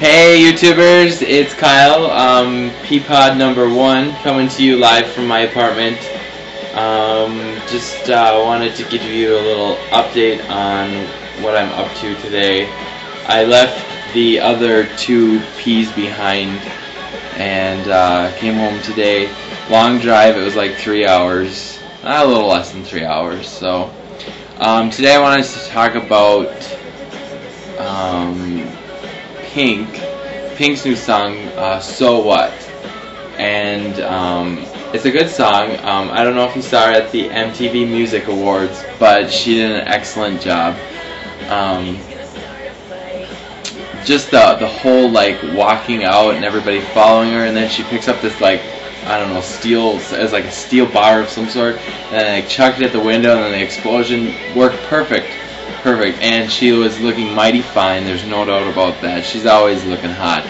Hey YouTubers, it's Kyle, Pea Pod #1, coming to you live from my apartment. Just wanted to give you a little update on what I'm up to today. I left the other two peas behind and came home today. Long drive, it was like 3 hours, a little less than 3 hours. So today I wanted to talk about Pink's new song, So What? And it's a good song. I don't know if you saw her at the MTV Music Awards, but she did an excellent job. Just the whole like walking out and everybody following her, and then she picks up this like, I don't know, steel, as like a steel bar of some sort, and then like chucked it at the window, and then the explosion worked perfect, and she was looking mighty fine. There's no doubt about that. She's always looking hot.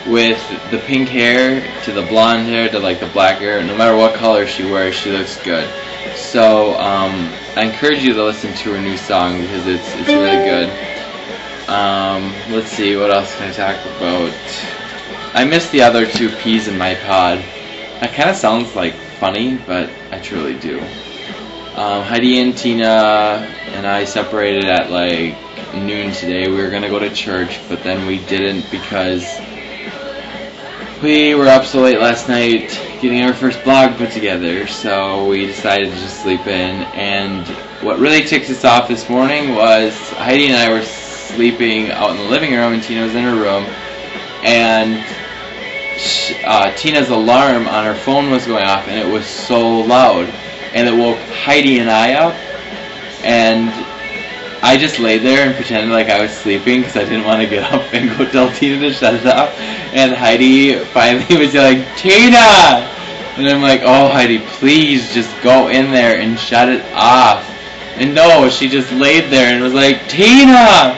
With the pink hair to the blonde hair to like the black hair, no matter what color she wears, she looks good. So I encourage you to listen to her new song because it's really good. Let's see, what else can I talk about? I missed the other two peas in my pod. That kind of sounds like funny, but I truly do. Heidi and Tina and I separated at like noon today. We were going to go to church, but then we didn't because we were up so late last night getting our first blog put together, so we decided to just sleep in. And what really ticked us off this morning was Heidi and I were sleeping out in the living room, and Tina was in her room, and Tina's alarm on her phone was going off, and it was so loud, and it woke Heidi and I up, and I just laid there and pretended like I was sleeping because I didn't want to get up and go tell Tina to shut it off. And Heidi finally was like, "Tina!" And I'm like, "Oh, Heidi, please just go in there and shut it off." And no, she just laid there and was like, "Tina!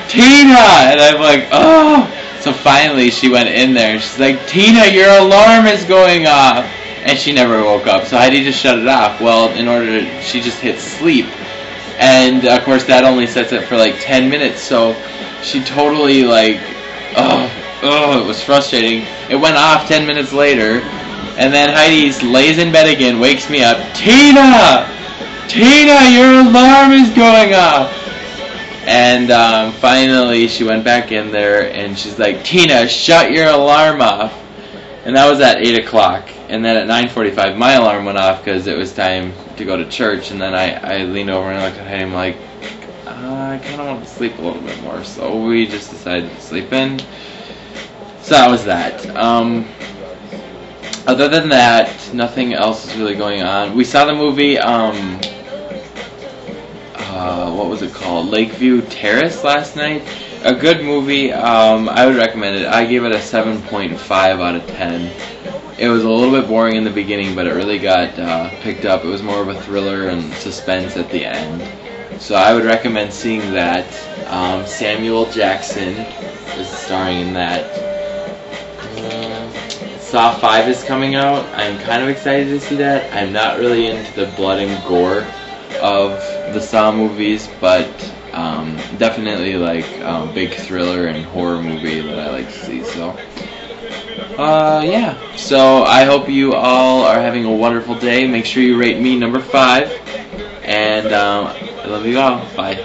Tina!" And I'm like, "Oh!" So finally she went in there and she's like, "Tina, your alarm is going off." And she never woke up. So Heidi just shut it off. Well, she just hit sleep. And of course that only sets it for like 10 minutes, so she totally like, it was frustrating. It went off 10 minutes later, and then Heidi lays in bed again, wakes me up, "Tina! Tina, your alarm is going off!" And finally she went back in there and she's like, "Tina, shut your alarm off." And that was at 8 o'clock. And then at 9:45 my alarm went off because it was time to go to church. And then I leaned over and I looked at Heidi and I'm like, I kind of want to sleep a little bit more. So we just decided to sleep in. So that was that. Other than that, nothing else is really going on. We saw the movie, what was it called? Lakeview Terrace last night. A good movie. I would recommend it. I gave it a 7.5 out of 10. It was a little bit boring in the beginning, but it really got picked up. It was more of a thriller and suspense at the end. So I would recommend seeing that. Samuel Jackson is starring in that. Saw 5 is coming out. I'm kind of excited to see that. I'm not really into the blood and gore of the Saw movies, but definitely like big thriller and horror movie that I like to see. So yeah, so I hope you all are having a wonderful day. Make sure you rate me number 5, and I love you all. Bye.